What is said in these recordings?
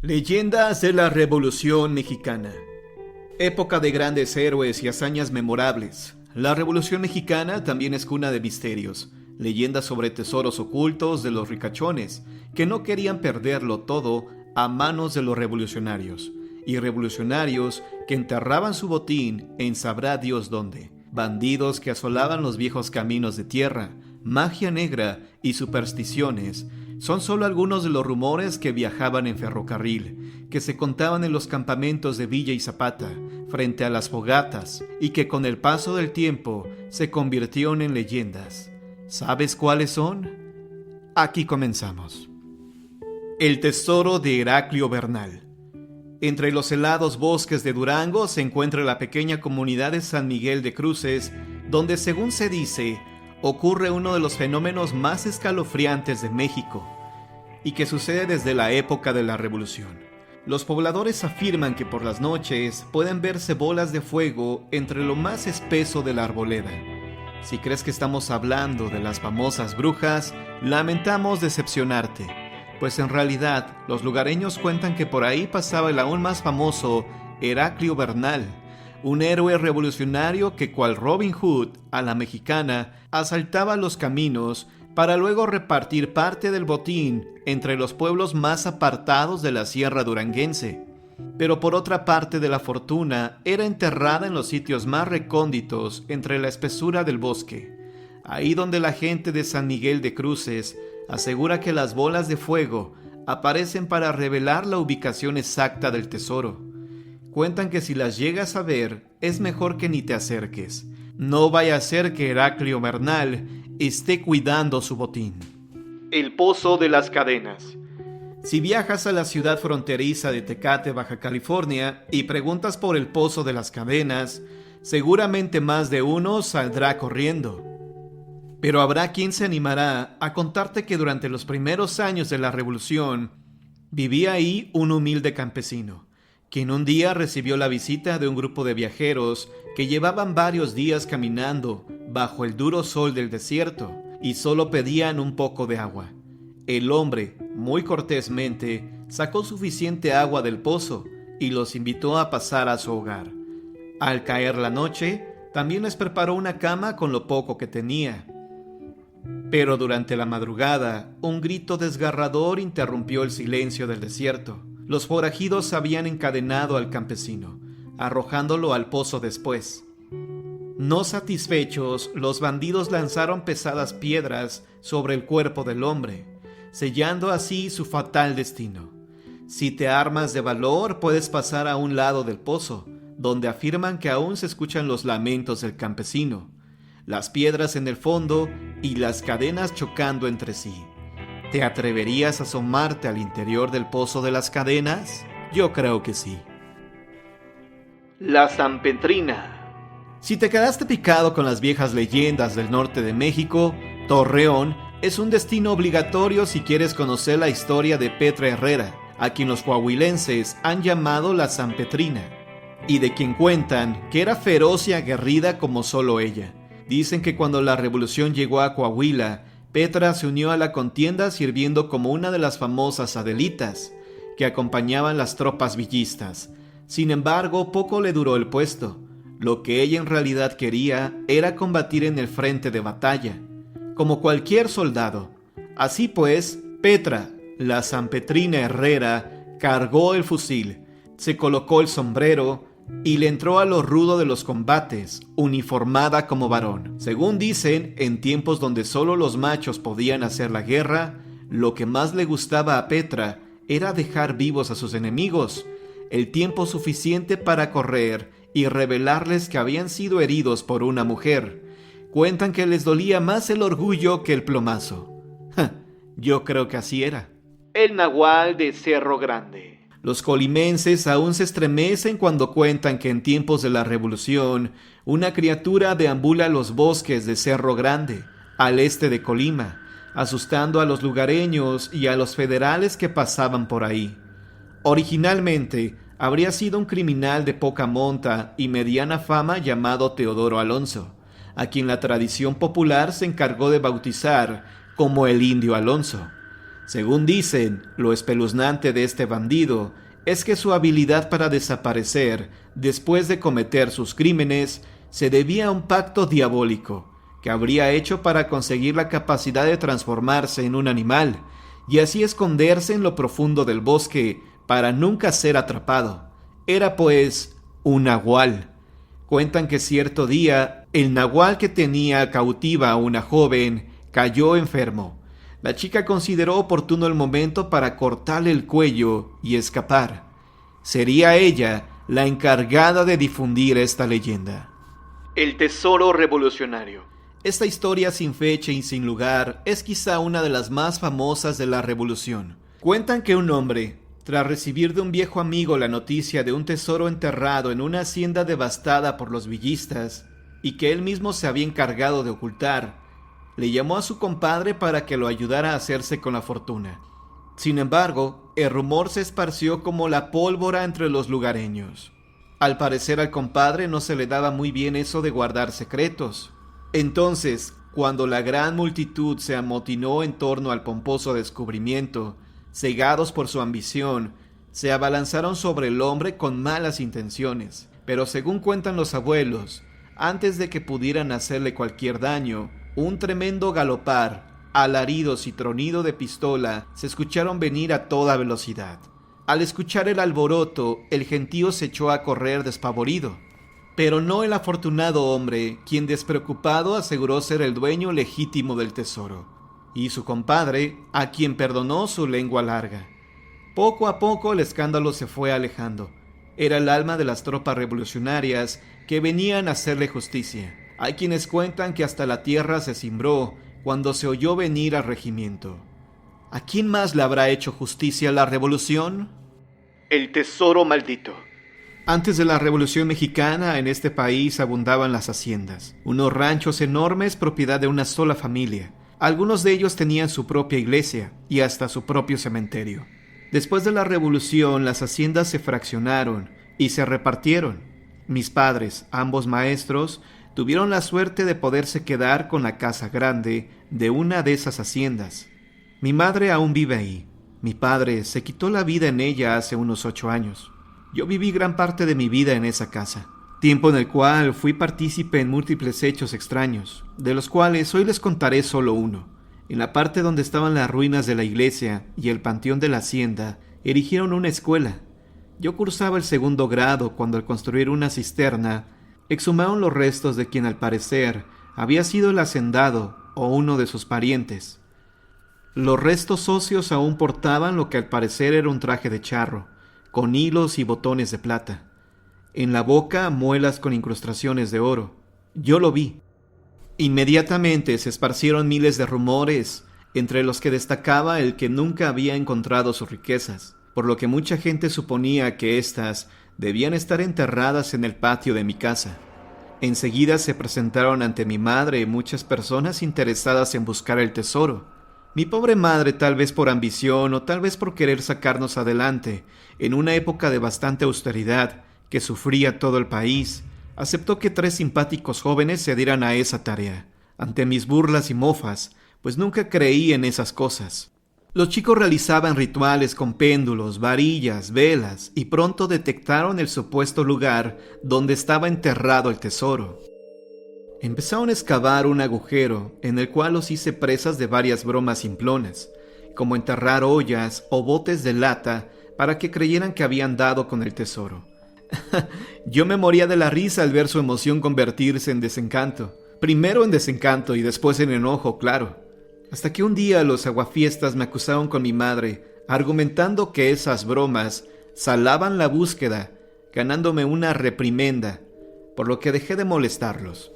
Leyendas de la Revolución Mexicana. Época de grandes héroes y hazañas memorables. La Revolución Mexicana también es cuna de misterios, leyendas sobre tesoros ocultos de los ricachones, que no querían perderlo todo a manos de los revolucionarios, y revolucionarios que enterraban su botín en sabrá Dios dónde. Bandidos que asolaban los viejos caminos de tierra, magia negra y supersticiones son solo algunos de los rumores que viajaban en ferrocarril, que se contaban en los campamentos de Villa y Zapata, frente a las fogatas, y que con el paso del tiempo se convirtieron en leyendas. ¿Sabes cuáles son? Aquí comenzamos. El tesoro de Heraclio Bernal. Entre los helados bosques de Durango se encuentra la pequeña comunidad de San Miguel de Cruces, donde, según se dice, ocurre uno de los fenómenos más escalofriantes de México, y que sucede desde la época de la Revolución. Los pobladores afirman que por las noches pueden verse bolas de fuego entre lo más espeso de la arboleda. Si crees que estamos hablando de las famosas brujas, lamentamos decepcionarte, pues en realidad los lugareños cuentan que por ahí pasaba el aún más famoso Heraclio Bernal, un héroe revolucionario que, cual Robin Hood a la mexicana, asaltaba los caminos para luego repartir parte del botín entre los pueblos más apartados de la sierra duranguense. Pero por otra parte de la fortuna era enterrada en los sitios más recónditos entre la espesura del bosque, ahí donde la gente de San Miguel de Cruces asegura que las bolas de fuego aparecen para revelar la ubicación exacta del tesoro. Cuentan que si las llegas a ver, es mejor que ni te acerques. No vaya a ser que Heraclio Bernal esté cuidando su botín. El Pozo de las Cadenas. Si viajas a la ciudad fronteriza de Tecate, Baja California, y preguntas por el Pozo de las Cadenas, seguramente más de uno saldrá corriendo. Pero habrá quien se animará a contarte que durante los primeros años de la Revolución vivía ahí un humilde campesino, quien un día recibió la visita de un grupo de viajeros que llevaban varios días caminando bajo el duro sol del desierto y solo pedían un poco de agua. El hombre, muy cortésmente, sacó suficiente agua del pozo y los invitó a pasar a su hogar. Al caer la noche, también les preparó una cama con lo poco que tenía. Pero durante la madrugada, un grito desgarrador interrumpió el silencio del desierto. Los forajidos habían encadenado al campesino, arrojándolo al pozo después. No satisfechos, los bandidos lanzaron pesadas piedras sobre el cuerpo del hombre, sellando así su fatal destino. Si te armas de valor, puedes pasar a un lado del pozo, donde afirman que aún se escuchan los lamentos del campesino, las piedras en el fondo y las cadenas chocando entre sí. ¿Te atreverías a asomarte al interior del Pozo de las Cadenas? Yo creo que sí. La Sanpetrina. Si te quedaste picado con las viejas leyendas del norte de México, Torreón es un destino obligatorio si quieres conocer la historia de Petra Herrera, a quien los coahuilenses han llamado la Sanpetrina, y de quien cuentan que era feroz y aguerrida como solo ella. Dicen que cuando la revolución llegó a Coahuila, Petra se unió a la contienda sirviendo como una de las famosas Adelitas, que acompañaban las tropas villistas. Sin embargo, poco le duró el puesto. Lo que ella en realidad quería era combatir en el frente de batalla, como cualquier soldado. Así pues, Petra, la Sanpetrina Herrera, cargó el fusil, se colocó el sombrero y le entró a lo rudo de los combates, uniformada como varón. Según dicen, en tiempos donde solo los machos podían hacer la guerra, lo que más le gustaba a Petra era dejar vivos a sus enemigos, el tiempo suficiente para correr y revelarles que habían sido heridos por una mujer. Cuentan que les dolía más el orgullo que el plomazo. Yo creo que así era. El Nahual de Cerro Grande. Los colimenses aún se estremecen cuando cuentan que en tiempos de la Revolución, una criatura deambula los bosques de Cerro Grande, al este de Colima, asustando a los lugareños y a los federales que pasaban por ahí. Originalmente, habría sido un criminal de poca monta y mediana fama llamado Teodoro Alonso, a quien la tradición popular se encargó de bautizar como el Indio Alonso. Según dicen, lo espeluznante de este bandido es que su habilidad para desaparecer después de cometer sus crímenes se debía a un pacto diabólico que habría hecho para conseguir la capacidad de transformarse en un animal y así esconderse en lo profundo del bosque para nunca ser atrapado. Era pues un nahual. Cuentan que cierto día el nahual que tenía cautiva a una joven cayó enfermo. La chica consideró oportuno el momento para cortarle el cuello y escapar. Sería ella la encargada de difundir esta leyenda. El tesoro revolucionario. Esta historia sin fecha y sin lugar es quizá una de las más famosas de la revolución. Cuentan que un hombre, tras recibir de un viejo amigo la noticia de un tesoro enterrado en una hacienda devastada por los villistas y que él mismo se había encargado de ocultar, le llamó a su compadre para que lo ayudara a hacerse con la fortuna. Sin embargo, el rumor se esparció como la pólvora entre los lugareños. Al parecer al compadre no se le daba muy bien eso de guardar secretos. Entonces, cuando la gran multitud se amotinó en torno al pomposo descubrimiento, cegados por su ambición, se abalanzaron sobre el hombre con malas intenciones. Pero según cuentan los abuelos, antes de que pudieran hacerle cualquier daño, un tremendo galopar, alaridos y tronido de pistola se escucharon venir a toda velocidad. Al escuchar el alboroto, el gentío se echó a correr despavorido. Pero no el afortunado hombre, quien despreocupado aseguró ser el dueño legítimo del tesoro, y su compadre, a quien perdonó su lengua larga. Poco a poco el escándalo se fue alejando. Era el alma de las tropas revolucionarias que venían a hacerle justicia. Hay quienes cuentan que hasta la tierra se cimbró cuando se oyó venir al regimiento. ¿A quién más le habrá hecho justicia la revolución? El tesoro maldito. Antes de la Revolución Mexicana, en este país abundaban las haciendas, unos ranchos enormes propiedad de una sola familia. Algunos de ellos tenían su propia iglesia y hasta su propio cementerio. Después de la Revolución, las haciendas se fraccionaron y se repartieron. Mis padres, ambos maestros, tuvieron la suerte de poderse quedar con la casa grande de una de esas haciendas. Mi madre aún vive ahí. Mi padre se quitó la vida en ella hace unos 8 años. Yo viví gran parte de mi vida en esa casa, tiempo en el cual fui partícipe en múltiples hechos extraños, de los cuales hoy les contaré solo uno. En la parte donde estaban las ruinas de la iglesia y el panteón de la hacienda, erigieron una escuela. Yo cursaba el 2º grado cuando al construir una cisterna, exhumaron los restos de quien al parecer había sido el hacendado o uno de sus parientes. Los restos óseos aún portaban lo que al parecer era un traje de charro, con hilos y botones de plata. En la boca, muelas con incrustaciones de oro. Yo lo vi. Inmediatamente se esparcieron miles de rumores, entre los que destacaba el que nunca había encontrado sus riquezas, por lo que mucha gente suponía que éstas debían estar enterradas en el patio de mi casa. Enseguida se presentaron ante mi madre muchas personas interesadas en buscar el tesoro. Mi pobre madre, tal vez por ambición o tal vez por querer sacarnos adelante, en una época de bastante austeridad que sufría todo el país, aceptó que 3 simpáticos jóvenes se dieran a esa tarea, ante mis burlas y mofas, pues nunca creí en esas cosas. Los chicos realizaban rituales con péndulos, varillas, velas, y pronto detectaron el supuesto lugar donde estaba enterrado el tesoro. Empezaron a excavar un agujero en el cual los hice presas de varias bromas simplonas, como enterrar ollas o botes de lata para que creyeran que habían dado con el tesoro. Yo me moría de la risa al ver su emoción convertirse en desencanto. Primero en desencanto y después en enojo, claro. Hasta que un día los aguafiestas me acusaron con mi madre, argumentando que esas bromas salaban la búsqueda, ganándome una reprimenda, por lo que dejé de molestarlos.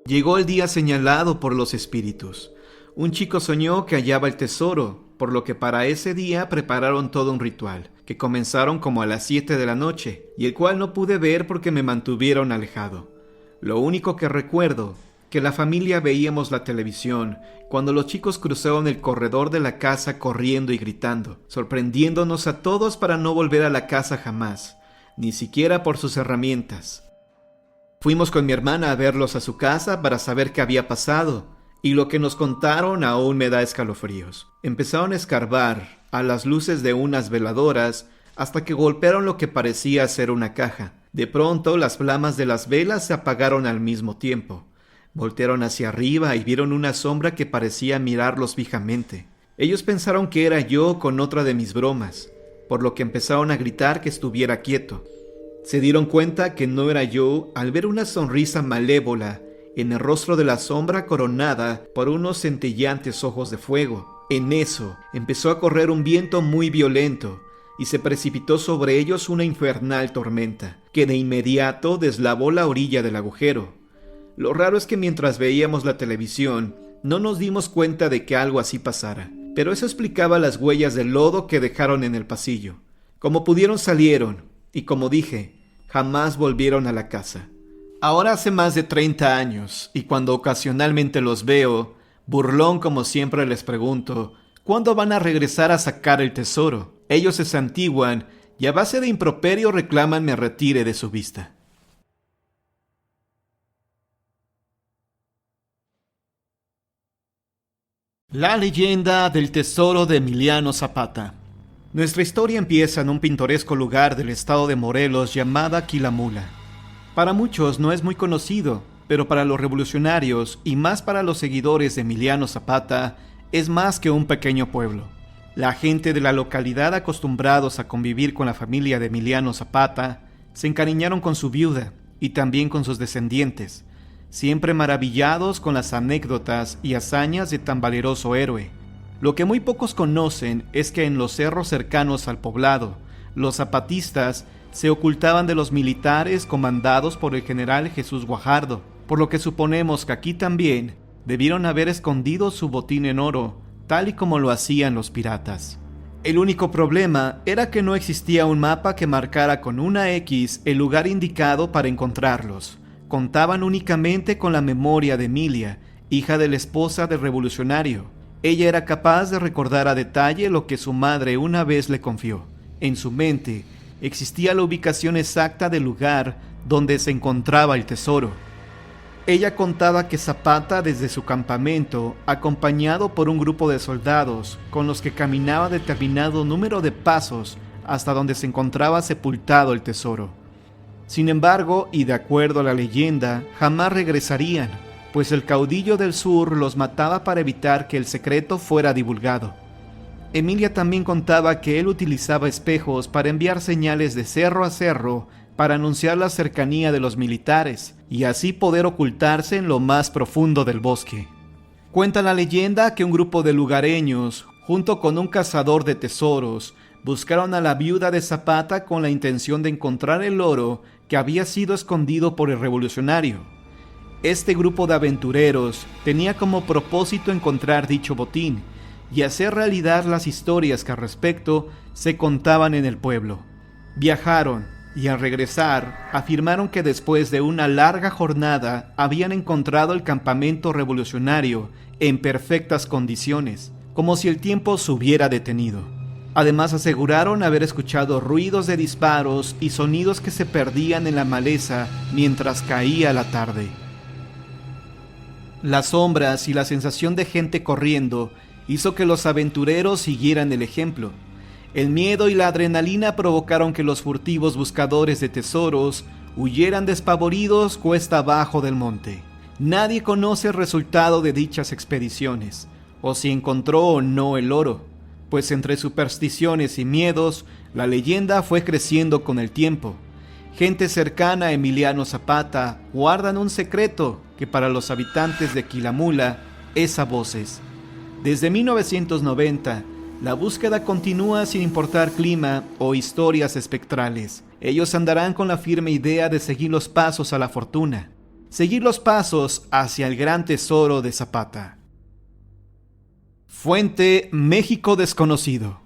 Llegó el día señalado por los espíritus. Un chico soñó que hallaba el tesoro, por lo que para ese día prepararon todo un ritual, que comenzaron como a las 7 de la noche, y el cual no pude ver porque me mantuvieron alejado. Lo único que recuerdo, que la familia veíamos la televisión, cuando los chicos cruzaron el corredor de la casa corriendo y gritando, sorprendiéndonos a todos para no volver a la casa jamás, ni siquiera por sus herramientas. Fuimos con mi hermana a verlos a su casa para saber qué había pasado, Y lo que nos contaron aún me da escalofríos. Empezaron a escarbar a las luces de unas veladoras hasta que golpearon lo que parecía ser una caja. De pronto, las flamas de las velas se apagaron al mismo tiempo. Voltearon hacia arriba y vieron una sombra que parecía mirarlos fijamente. Ellos pensaron que era yo con otra de mis bromas, por lo que empezaron a gritar que estuviera quieto. Se dieron cuenta que no era yo al ver una sonrisa malévola en el rostro de la sombra coronada por unos centelleantes ojos de fuego. En eso, empezó a correr un viento muy violento y se precipitó sobre ellos una infernal tormenta, que de inmediato deslavó la orilla del agujero. Lo raro es que mientras veíamos la televisión, no nos dimos cuenta de que algo así pasara, pero eso explicaba las huellas de lodo que dejaron en el pasillo. Como pudieron salieron, y como dije, jamás volvieron a la casa. Ahora hace más de 30 años, y cuando ocasionalmente los veo, burlón como siempre les pregunto, ¿cuándo van a regresar a sacar el tesoro? Ellos se santiguan y a base de improperio reclaman me retire de su vista. La leyenda del tesoro de Emiliano Zapata. Nuestra historia empieza en un pintoresco lugar del estado de Morelos llamada Quilamula. Para muchos no es muy conocido, pero para los revolucionarios y más para los seguidores de Emiliano Zapata, es más que un pequeño pueblo. La gente de la localidad, acostumbrados a convivir con la familia de Emiliano Zapata, se encariñaron con su viuda y también con sus descendientes, siempre maravillados con las anécdotas y hazañas de tan valeroso héroe. Lo que muy pocos conocen es que en los cerros cercanos al poblado, los zapatistas se ocultaban de los militares comandados por el general Jesús Guajardo, por lo que suponemos que aquí también debieron haber escondido su botín en oro, tal y como lo hacían los piratas. El único problema era que no existía un mapa que marcara con una X el lugar indicado para encontrarlos. Contaban únicamente con la memoria de Emilia, hija de la esposa del revolucionario. Ella era capaz de recordar a detalle lo que su madre una vez le confió. En su mente existía la ubicación exacta del lugar donde se encontraba el tesoro. Ella contaba que Zapata desde su campamento, acompañado por un grupo de soldados, con los que caminaba determinado número de pasos hasta donde se encontraba sepultado el tesoro. Sin embargo, y de acuerdo a la leyenda, jamás regresarían, pues el caudillo del sur los mataba para evitar que el secreto fuera divulgado. Emilia también contaba que él utilizaba espejos para enviar señales de cerro a cerro para anunciar la cercanía de los militares y así poder ocultarse en lo más profundo del bosque. Cuenta la leyenda que un grupo de lugareños, junto con un cazador de tesoros, buscaron a la viuda de Zapata con la intención de encontrar el oro que había sido escondido por el revolucionario. Este grupo de aventureros tenía como propósito encontrar dicho botín y hacer realidad las historias que al respecto se contaban en el pueblo. Viajaron y al regresar afirmaron que después de una larga jornada habían encontrado el campamento revolucionario en perfectas condiciones, como si el tiempo se hubiera detenido. Además aseguraron haber escuchado ruidos de disparos y sonidos que se perdían en la maleza mientras caía la tarde. Las sombras y la sensación de gente corriendo hizo que los aventureros siguieran el ejemplo. El miedo y la adrenalina provocaron que los furtivos buscadores de tesoros huyeran despavoridos cuesta abajo del monte. Nadie conoce el resultado de dichas expediciones, o si encontró o no el oro, pues entre supersticiones y miedos, la leyenda fue creciendo con el tiempo. Gente cercana a Emiliano Zapata guardan un secreto que para los habitantes de Quilamula es a voces. Desde 1990, la búsqueda continúa sin importar clima o historias espectrales. Ellos andarán con la firme idea de seguir los pasos a la fortuna, seguir los pasos hacia el gran tesoro de Zapata. Fuente: México Desconocido.